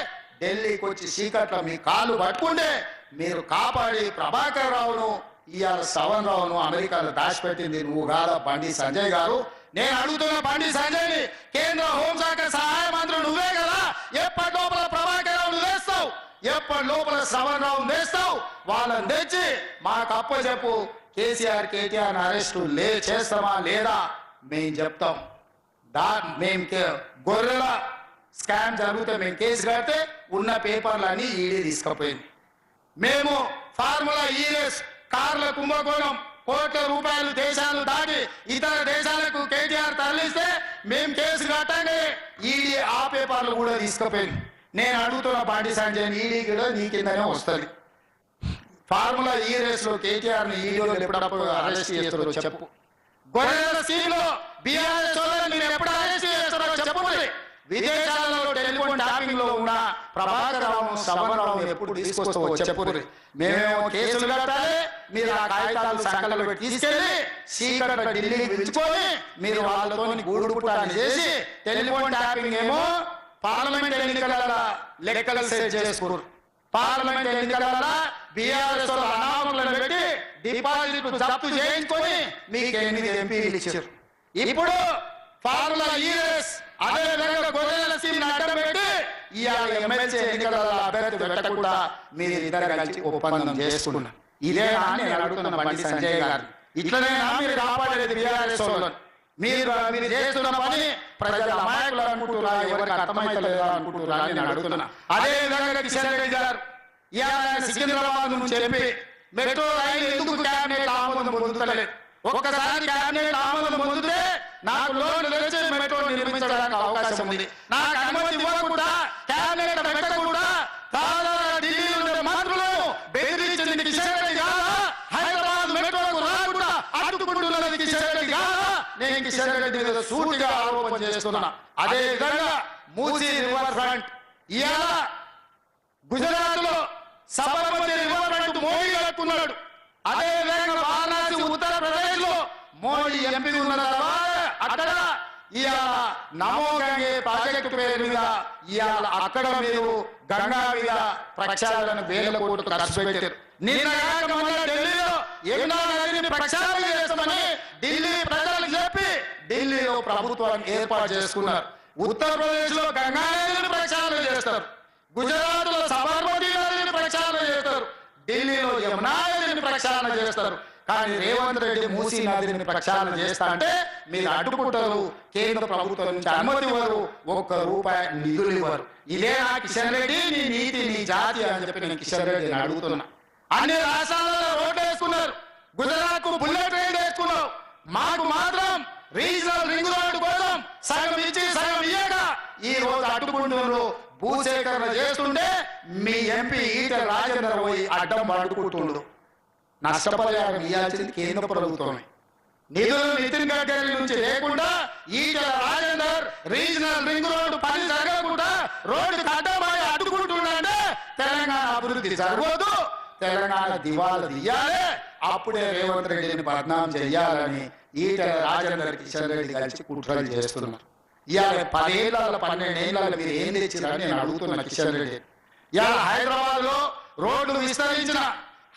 ఢిల్లీకి వచ్చి చీకట్ల మీ కాళ్ళు పట్టుకుంటే మీరు కాపాడి ప్రభాకర్ రావును, ఇవాళ శ్రవణ్ రావును అమెరికాలో దాచిపెట్టింది నువ్వు కాదా బండి సంజయ్ గారు? నేను అడుగుతున్న బండి సంజయ్ని, కేంద్ర హోంశాఖ సహాయ మంత్రి నువ్వే కదా, ఎప్పటి లోపల ప్రభాకర్ రావును తెస్తావు, ఎప్పటి లోపల శ్రవణ్ రావును తెస్తావు, వాళ్ళని తెచ్చి మాకు అప్పచెప్పు. కేసీఆర్ కేటీఆర్ అరెస్టు చేస్తామా లేదా మేము చెప్తాం. మేము గొర్రెల స్కామ్ జరిగితే మేము కేసు కడితే ఉన్న పేపర్లన్నీ ఈడీ తీసుకుపోయింది. మేము ఫార్ములా ఈరేస్ కార్ల కుంభకోణం కోట్ల రూపాయలు దేశాలు దాటి ఇతర దేశాలకు కేటీఆర్ తరలిస్తే మేము కేసు కట్టండి, ఈడీ ఆ పేపర్లు కూడా తీసుకుపోయింది. నేను అడుగుతున్న బండి సంజయ్, ఈడీ కూడా నీ కిందనే వస్తుంది. ఫార్ములా ఈ రేస్ లో కేటీఆర్ ని ఈడీలో ఎప్పుడప్పుడు అరెస్ట్ చేస్తారో చెప్పు. గొర్రెల సీలో బీఆర్ఎస్ మీరు ఎప్పుడు అరెస్ట్ చేస్తారో చెప్పండి. విదేశాలలో టెలిఫోన్ ట్యాపింగ్ లో ఉన్న ప్రభాకర్ రావు శ్రవణ్ రావు ఎప్పుడు తీసుకొస్తావో చెప్పుర్రి. మేమేమో కేసులు కట్టాలి, మీరు ఆ కాగితాలు సంకలలో పెట్టి తీసుకెళ్లి సీకట్ల ఢిల్లీకి పిలుచుకొని మీరు వాళ్ళతో గూడు పుట్టాన్ని చేసి టెలిఫోన్ ట్యాపింగ్ ఏమో పార్లమెంట్ ఎన్నికల లెక్కలు సెట్ చేసుకున్నారు. పార్లమెంట్ ఎన్నికల బీఆర్ఎస్ అనామకులను పెట్టి డిపాజిట్లు జప్తు చేయించుకొని మీకు 8 ఎంపీలు ఇచ్చారు. ఇప్పుడు ఫార్ములా ఈఎస్ అదే విధంగా గొర్రెల స్కీమ్ అడ్డం పెట్టి ఇవాళ ఎమ్మెల్సీ ఎన్నికల అభ్యర్థి పెట్టకుండా మీరు ఇద్దరు కలిసి ఒప్పందం చేసుకున్నారు. ఇదేనా నేను అడుగుతున్న బండి సంజయ్ గారు, ఇట్లనేనా మీరు కాపాడేది బీఆర్ఎస్ వాళ్ళని? మీరు చేస్తున్న పని ప్రజల అమాయకులు అనుకుంటున్నా, ఎవరికి అర్థమైతలేదా అనుకుంటున్నా అని నేను అడుగుతున్నా. అదే విధంగా కిషన్ రెడ్డి గారు ఇవాళ సికింద్రాబాద్ నుంచి చెప్పి మెట్రో రైలు ఎందుకు క్యాబినెట్ ఆమోదం పొందుతలేదు? ఒక్కసారి క్యాబినెట్ ఆమోదం పొందితే నాకు లోన్ తెచ్చి మెట్రో నిర్మించడానికి అవకాశం ఉంది. నాకు అనుమతి ఇవ్వకుండా క్యాబినెట్ పెట్టకుండా ఢిల్లీ ఉండే మంత్రులు బెదిరించింది కిషన్ రెడ్డి కాదా? హైదరాబాద్ మెట్రోకు రాకుండా అడ్డుకుంటున్నది కిషన్ రెడ్డి కాదా? నేను కిషన్ రెడ్డి మీద సూటిగా ఆరోపణ చేస్తున్నా. అదే విధంగా మూసీ రివర్ ఫ్రంట్ ఇవాళ గుజరాత్ లో సబర్మతి రివర్ ఫ్రంట్ మోడీ కట్టుకున్నాడు. అదే విధంగా వారణాసి ఉత్తరప్రదేశ్ లో మోడీ ఎంపీ ఉన్న తర్వాత అక్కడ ఇవాళ నమో గంగే ప్రాజెక్టు పేరు మీద ఇవాళ అక్కడ మీరు గంగా మీద ప్రక్షాళన వేల కోట్లు ఖర్చు పెట్టారు. నిన్న ఢిల్లీలో యమునా నదిని ప్రక్షాళన చేస్తామని ఢిల్లీ ప్రజలకు చెప్పి ఢిల్లీలో ప్రభుత్వాన్ని ఏర్పాటు చేసుకున్నారు. ఉత్తరప్రదేశ్ లో గంగా నదిని ప్రక్షాళన చేస్తారు, గుజరాత్ లో సబర్మతి నదిని ప్రక్షాళన చేస్తారు, ఢిల్లీలో యమునా నదిని ప్రక్షాళన చేస్తారు. కానీ రేవంత్ రెడ్డి మూసీ నదిని ప్రక్షాళన చేస్తా అంటే మీరు అడ్డుకుంటారు, కేంద్ర ప్రభుత్వం నుంచి అనుమతి ఇవ్వరు, ₹1 నిధులు ఇవ్వరు. ఇదే నా కిషన్ రెడ్డి నీ నీతి నీ జాతి అని చెప్పి నేను కిషన్ రెడ్డిని అడుగుతున్నా. అన్ని రాష్ట్రాలలో రోడ్డు వేసుకున్నారు, గుజరాత్ కు బుల్లెట్ ట్రైన్ వేసుకున్నావు, మాకు మాత్రం రీజనల్ రింగ్ రోడ్డు కోసం సగం ఇచ్చి సగం ఇయ్యక ఈ రోజు అడ్డుకుంటున్నారు. భూసేకరణ చేస్తుంటే మీ ఎంపీ ఈటెల రాజేందర్ పోయి అడ్డం పడుకుంటుండ్రు. నష్టపరిహారం ఇవ్వాల్సింది కేంద్ర ప్రభుత్వమే. నిధులు నితిన్ గడ్కరీ నుంచి లేకుండా Etela Rajender regional ring road పని జరగకుండా రోడ్డు అడ్డమై అడ్డుకుంటుండే తెలంగాణ అభివృద్ధి జరగదు, తెలంగాణ దివాలా తీయాలి. అప్పుడే రేవంత్ రెడ్డిని బద్నాం చెయ్యాలని ఈటెల రాజేందర్ కిషన్ రెడ్డి కలిసి కుట్రలు చేస్తున్నారు. ఇవాళ 10 ఏళ్ళ 12 ఏళ్ళ మీరు ఏం తెచ్చిరని నేను అడుగుతున్నా కిషన్ రెడ్డి. ఇవాళ హైదరాబాద్ లో రోడ్లు విస్తరించిన,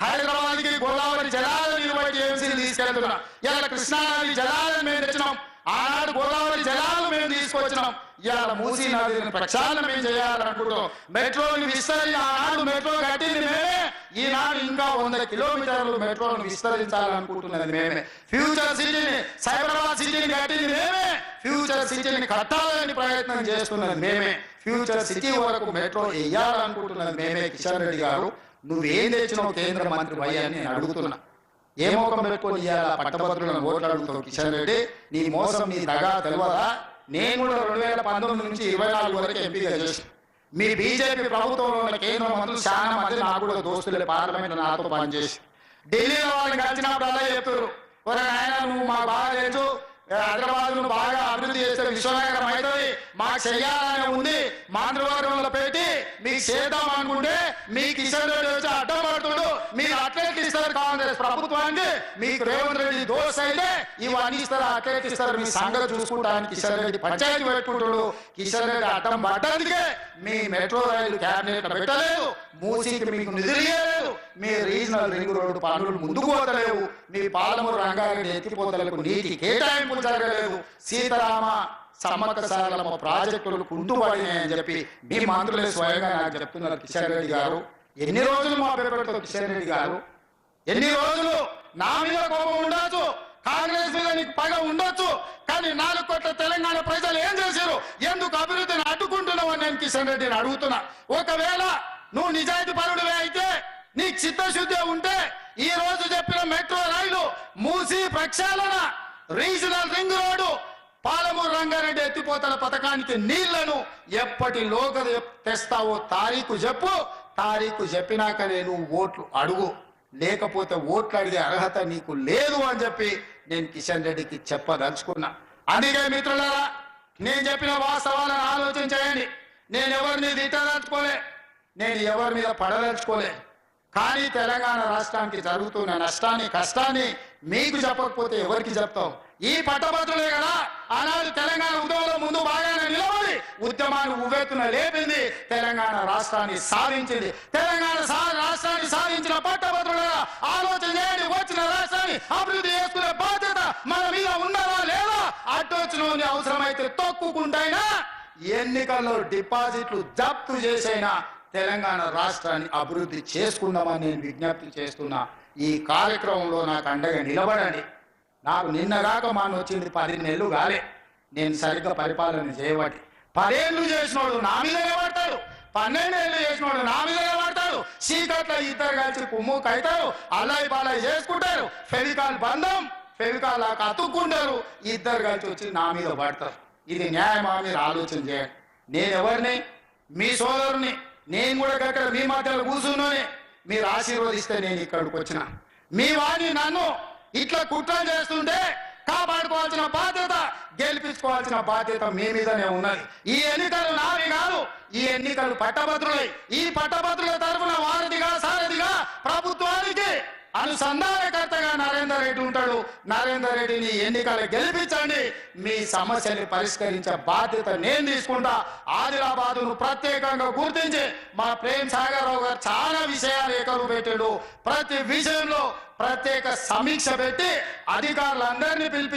హైదరాబాద్ కి గోదావరి జలాలను నిర్వహించి ఏఎంసీలు తీసుకెళ్తున్నా. ఇవాళ కృష్ణానది జలాలను మేము తెచ్చినాం, ఆనాడు గోదావరి జలాలు మేము తీసుకొచ్చినాం. ఇవాళ మూసీ నదిని ప్రక్షాళన మేము చేయాలనుకుంటాం. మెట్రోని విస్తరించి ఆనాడు మెట్రో కట్టింది మేమే, ఈనాడు ఇంకా 100 కిలోమీటర్లు మెట్రోను విస్తరించాలనుకుంటున్నది మేమే. ఫ్యూచర్ సిటీని సైబరాబాద్ సిటీని కట్టింది మేమే, ఫ్యూచర్ సిటీని కట్టాలని ప్రయత్నం చేస్తున్నది మేమే, ఫ్యూచర్ సిటీ వరకు మెట్రో వేయాలనుకుంటున్నది మేమే. కిషన్ రెడ్డి గారు నువ్వేం తెచ్చినావు కేంద్ర మంత్రి వయ్యా అని నేను అడుగుతున్నా. ఏ మోకం పెట్టుకొని ఇవాళ పట్టభద్రులను ఓట్లు అడుగుతావు కిషన్ రెడ్డి? నీ మోసం నీ దగా తెలియదా? నేను కూడా 2019 నుంచి 24 వరకు ఎంపీగా చేసి మీ బీజేపీ ప్రభుత్వంలో ఉన్న కేంద్ర మంత్రులు చాలా మంది నాకు కూడా దోస్తులే, పార్లమెంట్ నాతో పనిచేసి ఢిల్లీలో వాళ్ళని కలిసినప్పుడు అలా చెప్తారు, ఆయన నువ్వు మాకు బాగా తెలుసు, హైదరాబాద్ ను బాగా అభివృద్ధి చేస్తే విశ్వనగరం అవుతుంది, మాకు చెయ్యాలని ఉంది, మంత్రివర్గంలో పెట్టి మీకు చేద్దాం అనుకుంటే మీ కిషన్ రెడ్డి వచ్చి అడ్డం పడుతుండు. మీరు అట్లెట్ ఇస్తారు కాంగ్రెస్ ప్రభుత్వానికి, మీకు రేవంత్ రెడ్డి దోష్ అయితే ఇవన్నీ ఇస్తారు, అట్లెట్ ఇస్తారు, మీ సంగతి చూసుకుంటానికి కిషన్ రెడ్డి పంచాయతీ పెట్టుకుంటాడు. కిషన్ రెడ్డి అడ్డం పడ్డానికి మీ మెట్రో రైలు క్యాబినెట్ పెట్టలేదు, మూసీకి మీకు నిధులు ఇవ్వలేదు, మీ రీజనల్ రింగ్ రోడ్డు పనులు ముందుకు పోతలేవు, మీ పాలమూరు రంగారెడ్డి ఎత్తిపోతలకు నీటి కేటాయింపు జరగలేదు, సీతారామ సమ్మక్క సారలమ్మ ప్రాజెక్టులు కుంటుపడినాయని చెప్పి మీ మంత్రులే స్వయంగా నాకు చెప్తున్నారు. కిషన్ రెడ్డి గారు ఎన్ని రోజులు మా పెడతారు? కిషన్ రెడ్డి గారు ఎన్ని రోజులు? నా మీద కోపం ఉండొచ్చు, కాంగ్రెస్ మీద నీకు పగ ఉండొచ్చు, కానీ 4 కోట్ల తెలంగాణ ప్రజలు ఏం చేశారు? ఎందుకు అభివృద్ధిని అడ్డుకుంటున్నావు అని నేను కిషన్ రెడ్డిని అడుగుతున్నా. ఒకవేళ నువ్వు నిజాయితీ పరుడివే అయితే, నీకు చిత్తశుద్ధి ఉంటే ఈ రోజు చెప్పిన మెట్రో రైలు, మూసీ ప్రక్షాళన, regional ring road, Palamuru Rangareddy ఎత్తిపోతల పథకానికి నీళ్లను ఎప్పటిలోగా తెస్తావో తారీఖు చెప్పు, తారీఖు చెప్పినాకనే నువ్వు ఓట్లు అడుగు, లేకపోతే ఓట్లు అడిగే అర్హత నీకు లేదు అని చెప్పి నేను కిషన్ రెడ్డికి చెప్పదలుచుకున్నా. అందుకే మిత్రులారా, నేను చెప్పిన వాస్తవాలను ఆలోచన చేయండి. నేను ఎవరిని తిట్టదలుచుకోలే, నేను ఎవరి మీద పడదలుచుకోలే. కానీ తెలంగాణ రాష్ట్రానికి జరుగుతున్న నష్టాన్ని కష్టాన్ని మీకు చెప్పకపోతే ఎవరికి చెప్తాం? ఈ పట్టభద్రులే కదా ఆనాడు తెలంగాణ ఉద్యమంలో ముందు బాగానే నిలబడి ఉద్యమాన్ని ఉవ్వెత్తున లేపింది, తెలంగాణ రాష్ట్రాన్ని సాధించింది. తెలంగాణ రాష్ట్రాన్ని సాధించిన పట్టభద్రులుగా ఆలోచన చేయండి. వచ్చిన రాష్ట్రాన్ని అభివృద్ధి చేసుకునే బాధ్యత మన మీద ఉన్నదా లేదా? అడ్డొచ్చిన అవసరమైతే తొక్కుకుంటైనా ఎన్నికల్లో డిపాజిట్లు జప్తు చేసైనా తెలంగాణ రాష్ట్రాన్ని అభివృద్ధి చేసుకుందామని నేను విజ్ఞప్తి చేస్తున్నా. ఈ కార్యక్రమంలో నాకు అండగా నిలబడండి. నాకు నిన్నగాక మాన వచ్చింది 10 నెలలు కాలే నేను సరిగ్గా పరిపాలన చేయబట్టి. 10 ఏళ్ళు చేసినోడు నా మీదనే పడతాడు, 12 ఏళ్ళు చేసినోడు నా మీదనే పడతాడు. చీకట్ల ఇద్దరు కలిసి కుమ్ముకు అవుతారు, అల్లాయి బాలాయి చేసుకుంటారు, ఫెవికాల్ బంధం ఫెవికాల్ లాగా అతుక్కుంటారు, ఇద్దరు కలిసి వచ్చి నా మీద పడతారు. ఇది న్యాయమా? మీరు ఆలోచన చేయండి. నేను ఎవరిని? మీ సోదరుని. నేను కూడా అక్కడ మీ మధ్యలో కూర్చున్నానే. మీరు ఆశీర్వదిస్తే నేను ఇక్కడికి వచ్చిన. మీ వాడిని నన్ను ఇట్లా కుట్రలు చేస్తుంటే కాపాడుకోవాల్సిన బాధ్యత, గెలిపించుకోవాల్సిన బాధ్యత మీ మీదనే ఉన్నది. ఈ ఎన్నికలు నావి కాదు, ఈ ఎన్నికలు పట్టభద్రులై. ఈ పట్టభద్రుల తరఫున వారధిగా సారథిగా ప్రభుత్వానికి అనుసంధానకర్తగా నరేందర్ రెడ్డి ఉంటాడు. నరేందర్ రెడ్డిని ఎన్నికలు గెలిపించండి. మీ సమస్యని పరిష్కరించే బాధ్యత నేను తీసుకుంటా. ఆదిలాబాదును ప్రత్యేకంగా గుర్తించి మా ప్రేమ్ సాగర్ రావు గారు చాలా విషయాలు ఏకరువు పెట్టాడు. ప్రతి విషయంలో ప్రత్యేక సమీక్ష పెట్టి అధికారులందరినీ పిలిపించి